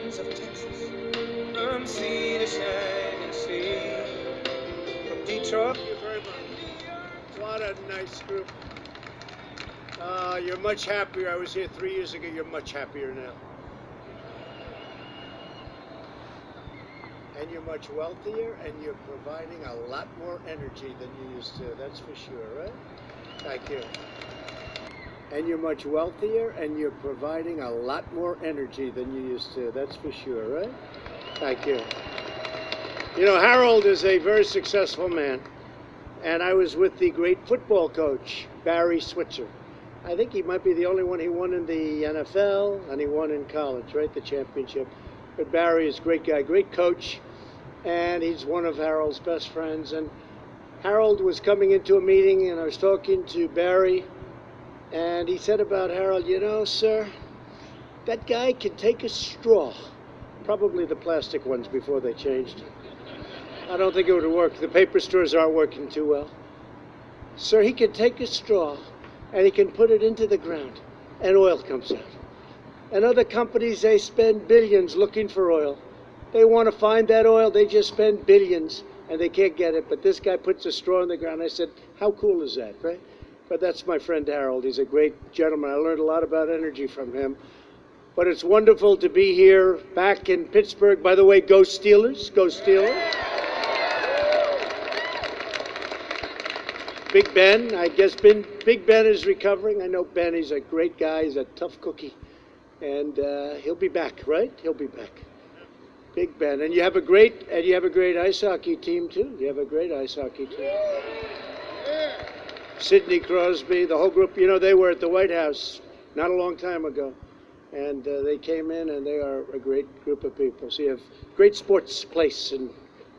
mountains of Texas, from sea to shining sea, from Detroit. Thank you very much. What a nice group. You're much happier. I was here 3 years ago. You're much happier now. And you're much wealthier, and you're providing a lot more energy than you used to. That's for sure, right? Thank you. And you're much wealthier, and you're providing a lot more energy than you used to. That's for sure, right? Thank you. You know, Harold is a very successful man, and I was with the great football coach, Barry Switzer. I think he might be the only one. He won in the NFL, and he won in college, right, the championship. But Barry is a great guy, great coach, and he's one of Harold's best friends. And Harold was coming into a meeting, and I was talking to Barry, and he said about Harold, you know, sir, that guy can take a straw, probably the plastic ones before they changed. I don't think it would work. The paper straws aren't working too well. Sir, he can take a straw, and he can put it into the ground, and oil comes out. And other companies, they spend billions looking for oil. They want to find that oil, they just spend billions, and they can't get it. But this guy puts a straw in the ground. I said, how cool is that, right? But that's my friend Harold. He's a great gentleman. I learned a lot about energy from him. But it's wonderful to be here back in Pittsburgh. By the way, go Steelers, go Steelers. Big Ben, I guess Big Ben is recovering. I know Ben, he's a great guy. He's a tough cookie. And he'll be back, right? He'll be back. Big Ben. And you have a great ice hockey team too. You have a great ice hockey team. Sidney Crosby, the whole group, you know, they were at the White House not a long time ago. And they came in, and they are a great group of people. So you have great sports place and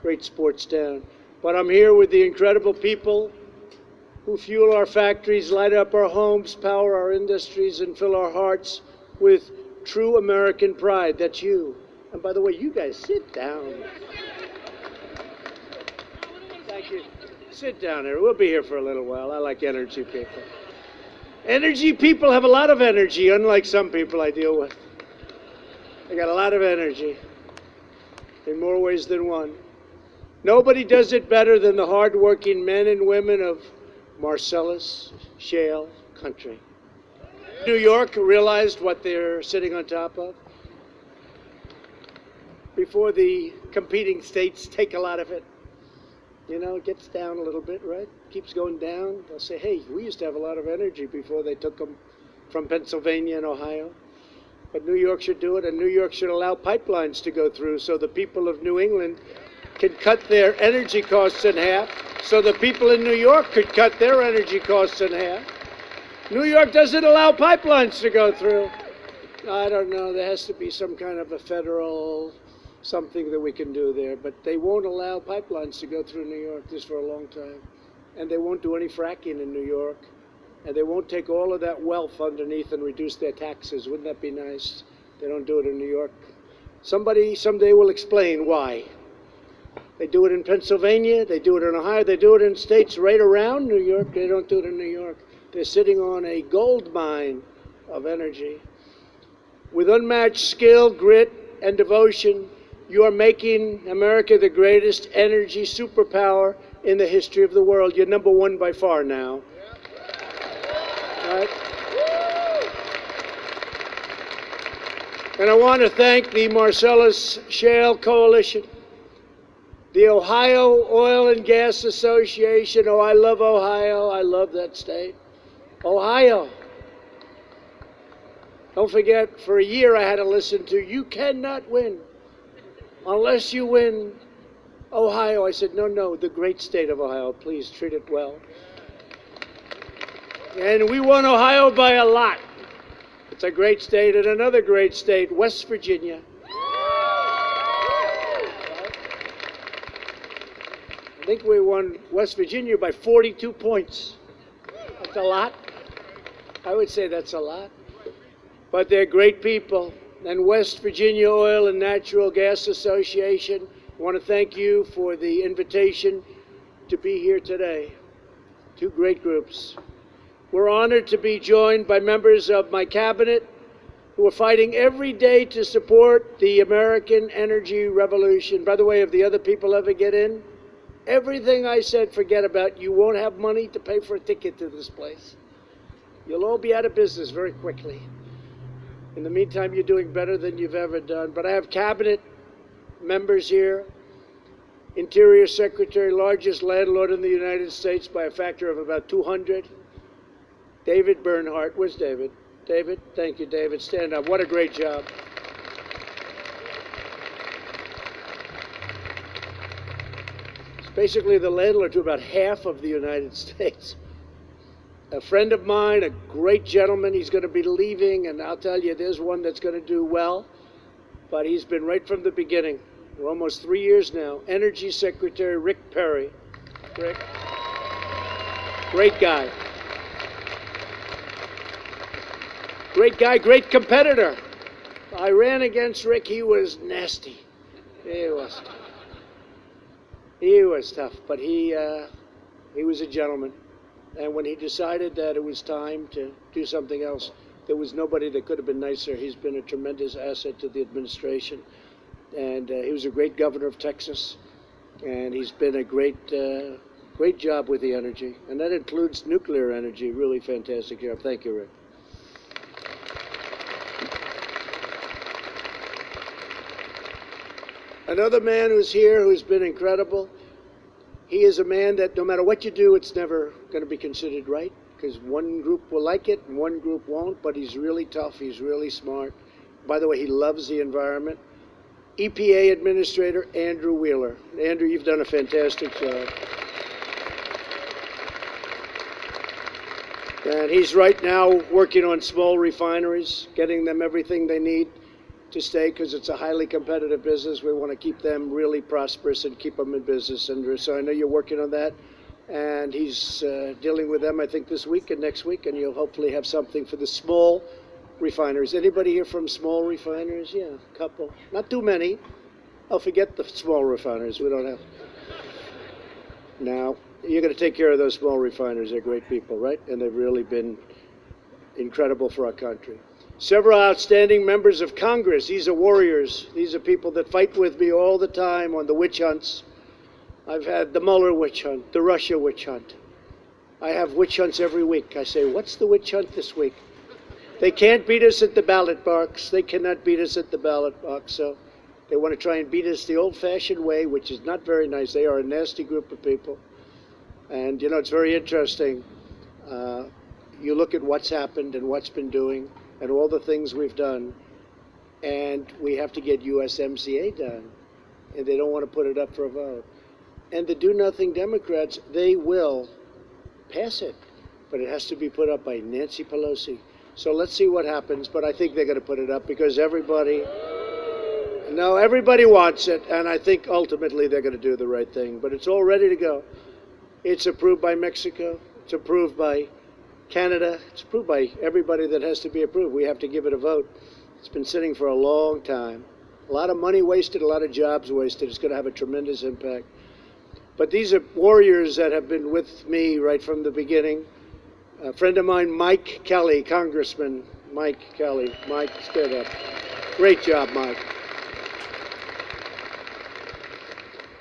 great sports town. But I'm here with the incredible people who fuel our factories, light up our homes, power our industries, and fill our hearts with true American pride. That's you. And by the way, you guys sit down. Thank you. Sit down here. We'll be here for a little while. I like energy people. Energy people have a lot of energy, unlike some people I deal with. They got a lot of energy in more ways than one. Nobody does it better than the hardworking men and women of Marcellus Shale Country. New York realized what they're sitting on top of. Before the competing states take a lot of it, you know, it gets down a little bit, right? Keeps going down. They'll say, hey, we used to have a lot of energy before they took them from Pennsylvania and Ohio. But New York should do it, and New York should allow pipelines to go through so the people of New England can cut their energy costs in half, so the people in New York could cut their energy costs in half. New York doesn't allow pipelines to go through. I don't know, there has to be some kind of a federal something that we can do there, but they won't allow pipelines to go through New York just for a long time. And they won't do any fracking in New York. And they won't take all of that wealth underneath and reduce their taxes. Wouldn't that be nice? They don't do it in New York. Somebody someday will explain why. They do it in Pennsylvania, they do it in Ohio, they do it in states right around New York. They don't do it in New York. They're sitting on a gold mine of energy. With unmatched skill, grit, and devotion, you are making America the greatest energy superpower in the history of the world. You're number one by far now. Right? And I want to thank the Marcellus Shale Coalition, the Ohio Oil and Gas Association. Oh, I love Ohio. I love that state. Ohio. Don't forget, for a year I had to listen to, you cannot win unless you win Ohio. I said, no, the great state of Ohio. Please treat it well. And we won Ohio by a lot. It's a great state. And another great state, West Virginia. I think we won West Virginia by 42 points. That's a lot. I would say that's a lot. But they're great people. And West Virginia Oil and Natural Gas Association, I want to thank you for the invitation to be here today. Two great groups. We're honored to be joined by members of my cabinet who are fighting every day to support the American energy revolution. By the way, if the other people ever get in, everything I said, forget about. You won't have money to pay for a ticket to this place. You'll all be out of business very quickly. In the meantime, you're doing better than you've ever done. But I have cabinet members here, Interior Secretary, largest landlord in the United States by a factor of about 200. David Bernhardt. Where's David? David? Thank you, David. Stand up. What a great job. It's basically the landlord to about half of the United States. A friend of mine, a great gentleman, he's going to be leaving, and I'll tell you, there's one that's going to do well, but he's been right from the beginning. For almost 3 years now. Energy Secretary Rick Perry. Rick. Great guy. Great guy, great competitor. I ran against Rick. He was nasty. He was tough. He was tough, but he was a gentleman. And when he decided that it was time to do something else, there was nobody that could have been nicer. He's been a tremendous asset to the administration. And he was a great governor of Texas. And he's been a great job with the energy. And that includes nuclear energy. Really fantastic job. Thank you, Rick. Another man who's here who's been incredible. He is a man that no matter what you do, it's never going to be considered right, because one group will like it and one group won't, but he's really tough. He's really smart. By the way, he loves the environment. EPA Administrator Andrew Wheeler. Andrew, you've done a fantastic job. And he's right now working on small refineries, getting them everything they need to stay, because it's a highly competitive business. We want to keep them really prosperous and keep them in business. And so I know you're working on that. And he's dealing with them, I think, this week and next week. And you'll hopefully have something for the small refineries. Anybody here from small refineries? Yeah, a couple. Not too many. I'll forget the small refineries. We don't have. Now, you're going to take care of those small refineries. They're great people, right? And they've really been incredible for our country. Several outstanding members of Congress. These are warriors. These are people that fight with me all the time on the witch hunts. I've had the Mueller witch hunt, the Russia witch hunt. I have witch hunts every week. I say, what's the witch hunt this week? They can't beat us at the ballot box. They cannot beat us at the ballot box. So they want to try and beat us the old-fashioned way, which is not very nice. They are a nasty group of people. And, you know, it's very interesting. You look at what's happened and what's been doing, and all the things we've done, and we have to get USMCA done, and they don't want to put it up for a vote. And the do-nothing Democrats, they will pass it, but it has to be put up by Nancy Pelosi. So let's see what happens, but I think they're going to put it up because everybody wants it, and I think ultimately they're going to do the right thing. But it's all ready to go. It's approved by Mexico. It's approved by Canada. It's approved by everybody that has to be approved. We have to give it a vote. It's been sitting for a long time. A lot of money wasted, a lot of jobs wasted. It's going to have a tremendous impact. But these are warriors that have been with me right from the beginning. A friend of mine, Mike Kelly, Congressman Mike Kelly. Mike, stand up. Great job, Mike.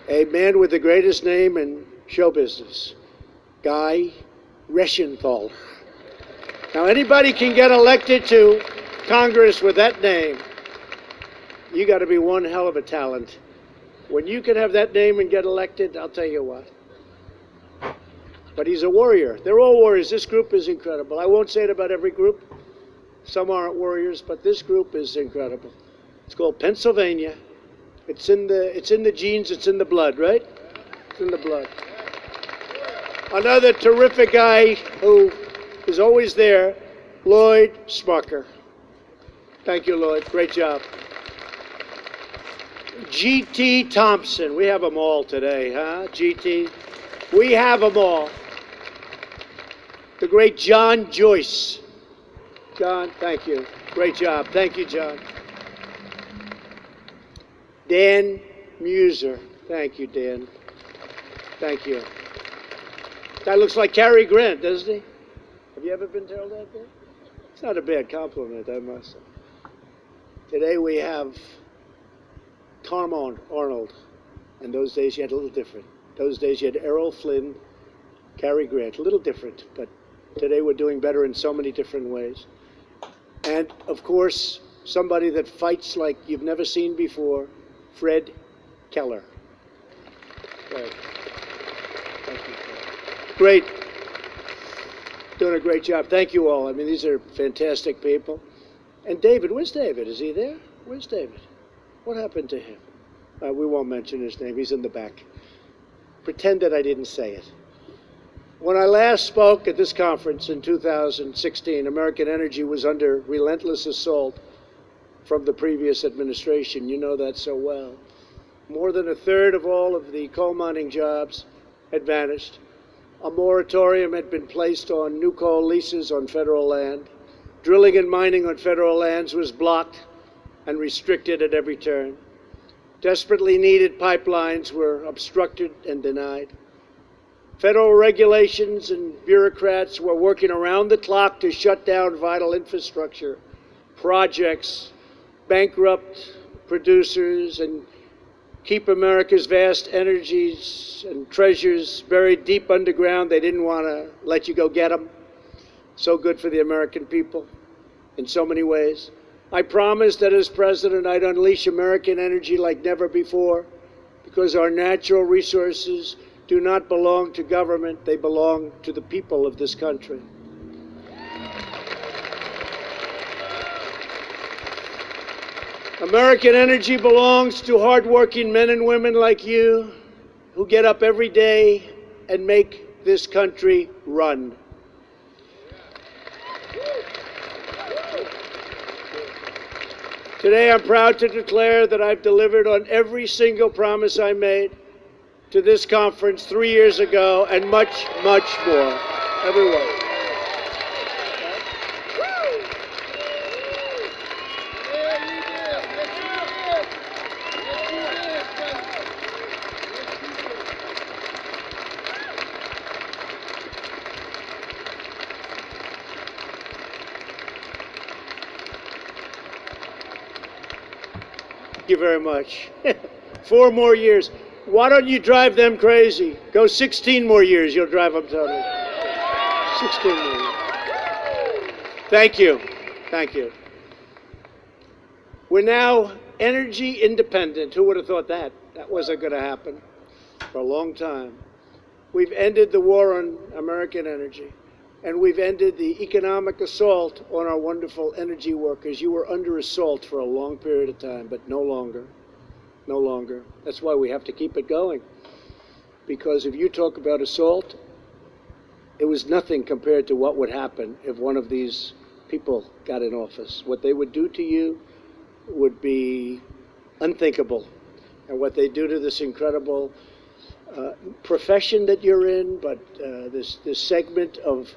A man with the greatest name in show business, Guy Reschenthal. Now, anybody can get elected to Congress with that name. You got to be one hell of a talent. When you can have that name and get elected, I'll tell you what. But he's a warrior. They're all warriors. This group is incredible. I won't say it about every group. Some aren't warriors, but this group is incredible. It's called Pennsylvania. It's in the genes. It's in the blood, right? It's in the blood. Another terrific guy who is always there, Lloyd Smucker. Thank you, Lloyd. Great job. G.T. Thompson. We have them all today, huh? G.T. We have them all. The great John Joyce. John, thank you. Great job. Thank you, John. Dan Muser. Thank you, Dan. Thank you. Guy looks like Cary Grant, doesn't he? Have you ever been told that? It's not a bad compliment, I must say. Today we have Tom Arnold. In those days you had a little different. Those days you had Errol Flynn, Cary Grant, a little different, but today we're doing better in so many different ways. And of course, somebody that fights like you've never seen before, Fred Keller. Fred. Thank you, Fred. Great. Doing a great job. Thank you all. I mean, these are fantastic people. And David, where's David? Is he there? Where's David? What happened to him? We won't mention his name. He's in the back. Pretend that I didn't say it. When I last spoke at this conference in 2016, American energy was under relentless assault from the previous administration. You know that so well. More than a third of all of the coal mining jobs had vanished. A moratorium had been placed on new coal leases on federal land. Drilling and mining on federal lands was blocked and restricted at every turn. Desperately needed pipelines were obstructed and denied. Federal regulations and bureaucrats were working around the clock to shut down vital infrastructure projects, bankrupt producers, and keep America's vast energies and treasures buried deep underground. They didn't want to let you go get them. So good for the American people in so many ways. I promised that as president, I'd unleash American energy like never before, because our natural resources do not belong to government, they belong to the people of this country. American energy belongs to hardworking men and women like you who get up every day and make this country run. Today, I'm proud to declare that I've delivered on every single promise I made to this conference 3 years ago, and much, much more. Everyone. Thank you very much. 4 more years. Why don't you drive them crazy? Go 16 more years, you'll drive them totally. 16 more years. Thank you. Thank you. We're now energy independent. Who would have thought that? That wasn't going to happen for a long time. We've ended the war on American energy. And we've ended the economic assault on our wonderful energy workers. You were under assault for a long period of time, but no longer. No longer. That's why we have to keep it going. Because if you talk about assault, it was nothing compared to what would happen if one of these people got in office. What they would do to you would be unthinkable. And what they do to this incredible profession that you're in, but this segment of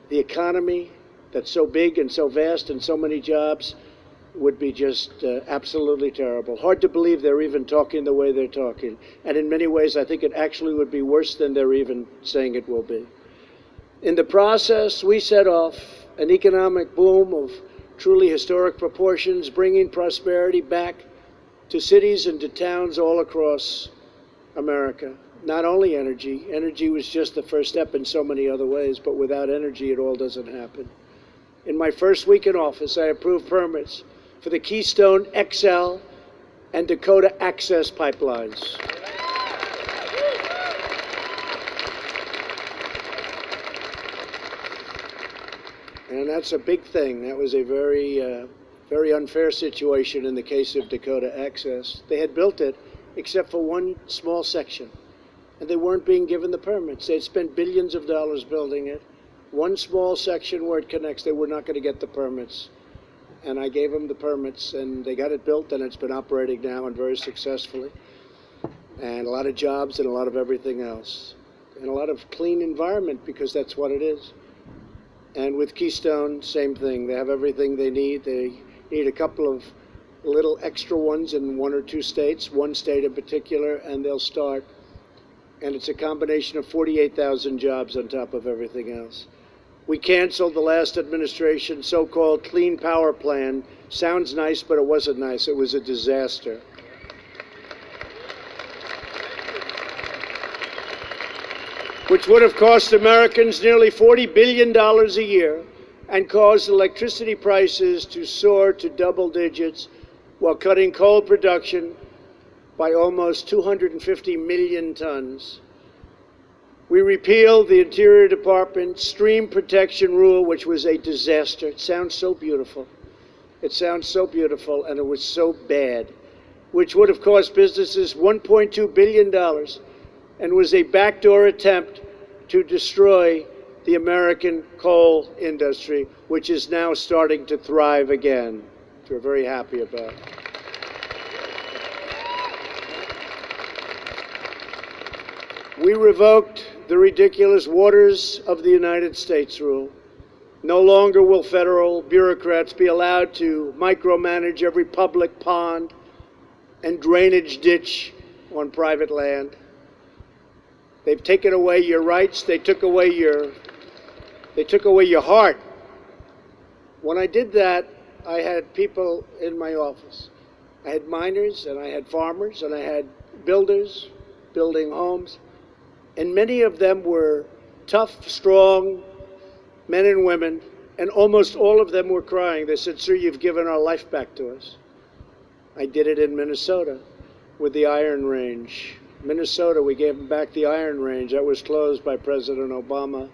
the economy that's so big and so vast and so many jobs would be just absolutely terrible. Hard to believe they're even talking the way they're talking. And in many ways, I think it actually would be worse than they're even saying it will be. In the process, we set off an economic boom of truly historic proportions, bringing prosperity back to cities and to towns all across America. Not only energy. Energy was just the first step in so many other ways, but without energy, it all doesn't happen. In my first week in office, I approved permits for the Keystone XL and Dakota Access pipelines. And that's a big thing. That was a very unfair situation in the case of Dakota Access. They had built it except for one small section, and they weren't being given the permits. They'd spent billions of dollars building it. One small section where it connects, they were not going to get the permits. And I gave them the permits, and they got it built, and it's been operating now and very successfully. And a lot of jobs and a lot of everything else. And a lot of clean environment, because that's what it is. And with Keystone, same thing. They have everything they need. They need a couple of little extra ones in 1 or 2 states, one state in particular, and they'll start. And it's a combination of 48,000 jobs on top of everything else. We canceled the last administration's so-called Clean Power Plan. Sounds nice, but it wasn't nice. It was a disaster. Which would have cost Americans nearly $40 billion a year and caused electricity prices to soar to double digits while cutting coal production by almost 250 million tons. We repealed the Interior Department stream protection rule, which was a disaster. It sounds so beautiful. It sounds so beautiful, and it was so bad, which would have cost businesses $1.2 billion and was a backdoor attempt to destroy the American coal industry, which is now starting to thrive again, which we're very happy about. We revoked the ridiculous Waters of the United States rule. No longer will federal bureaucrats be allowed to micromanage every public pond and drainage ditch on private land. They've taken away your rights. They took away your heart. When I did that, I had people in my office. I had miners, and I had farmers, and I had builders building homes. And many of them were tough, strong men and women, and almost all of them were crying. They said, "Sir, you've given our life back to us." I did it in Minnesota with the Iron Range. Minnesota, we gave them back the Iron Range. That was closed by President Obama.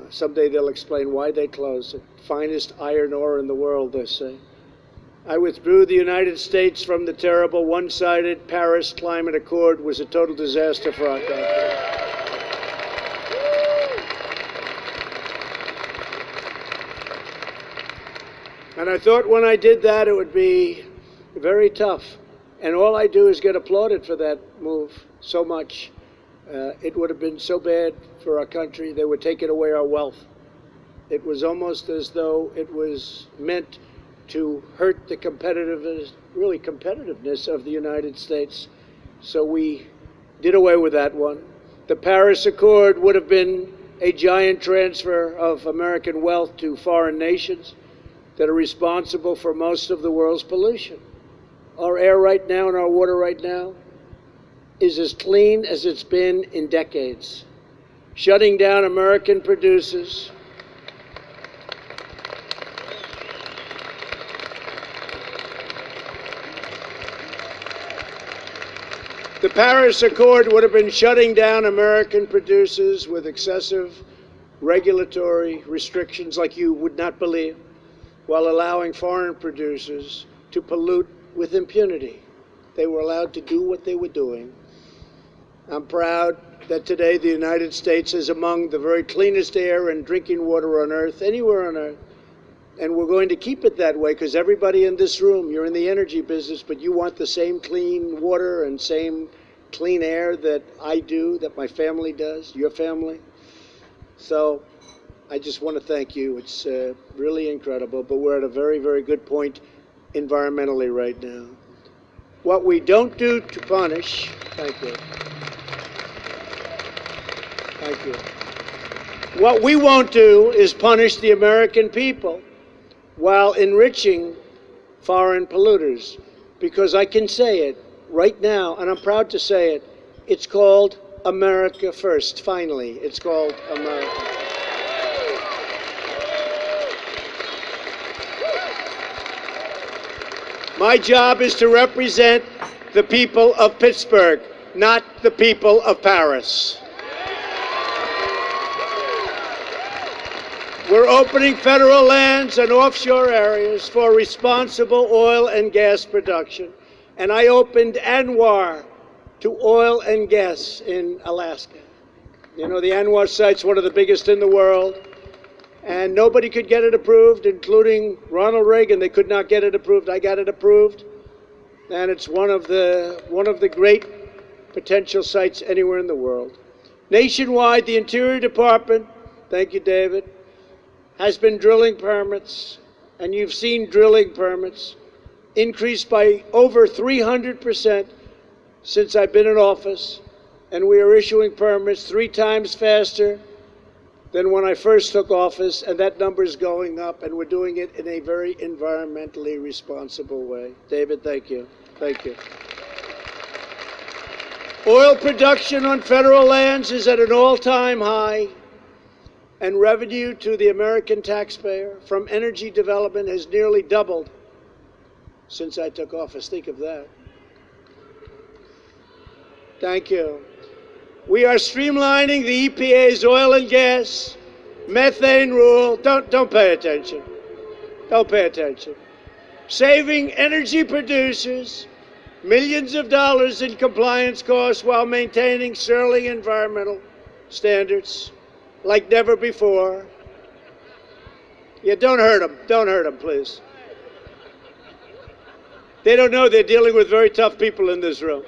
Someday they'll explain why they closed it. Finest iron ore in the world, they say. I withdrew the United States from the terrible one-sided Paris Climate Accord. It was a total disaster for our country. And I thought when I did that, it would be very tough. And all I do is get applauded for that move so much. It would have been so bad for our country. They were taking away our wealth. It was almost as though it was meant to hurt the competitiveness of the United States. So we did away with that one. The Paris Accord would have been a giant transfer of American wealth to foreign nations that are responsible for most of the world's pollution. Our air right now and our water right now is as clean as it's been in decades. Shutting down American producers, the Paris Accord would have been shutting down American producers with excessive regulatory restrictions like you would not believe, while allowing foreign producers to pollute with impunity. They were allowed to do what they were doing. I'm proud that today the United States is among the very cleanest air and drinking water on earth, anywhere on earth. And we're going to keep it that way because everybody in this room, you're in the energy business, but you want the same clean water and same clean air that I do, that my family does, your family. So I just want to thank you. It's really incredible, but we're at a very, very good point environmentally right now. What we don't do to punish, thank you. Thank you. What we won't do is punish the American people while enriching foreign polluters, because I can say it right now, and I'm proud to say it, it's called America First. Finally, it's called America. My job is to represent the people of Pittsburgh, not the people of Paris. We're opening federal lands and offshore areas for responsible oil and gas production. And I opened ANWR to oil and gas in Alaska. You know, the ANWR site's one of the biggest in the world. And nobody could get it approved, including Ronald Reagan. They could not get it approved. I got it approved. And it's one of the great potential sites anywhere in the world. Nationwide, the Interior Department, thank you, David, has been drilling permits, and you've seen drilling permits increased by over 300% since I've been in office, and we are issuing permits 3 times faster than when I first took office, and that number is going up, and we're doing it in a very environmentally responsible way. David, thank you. Thank you. Oil production on federal lands is at an all-time high, and revenue to the American taxpayer from energy development has nearly doubled since I took office. Think of that. Thank you. We are streamlining the EPA's oil and gas, methane rule. Don't pay attention. Don't pay attention. Saving energy producers millions of dollars in compliance costs while maintaining sterling environmental standards like never before. Yeah, don't hurt them. Don't hurt them, please. They don't know they're dealing with very tough people in this room.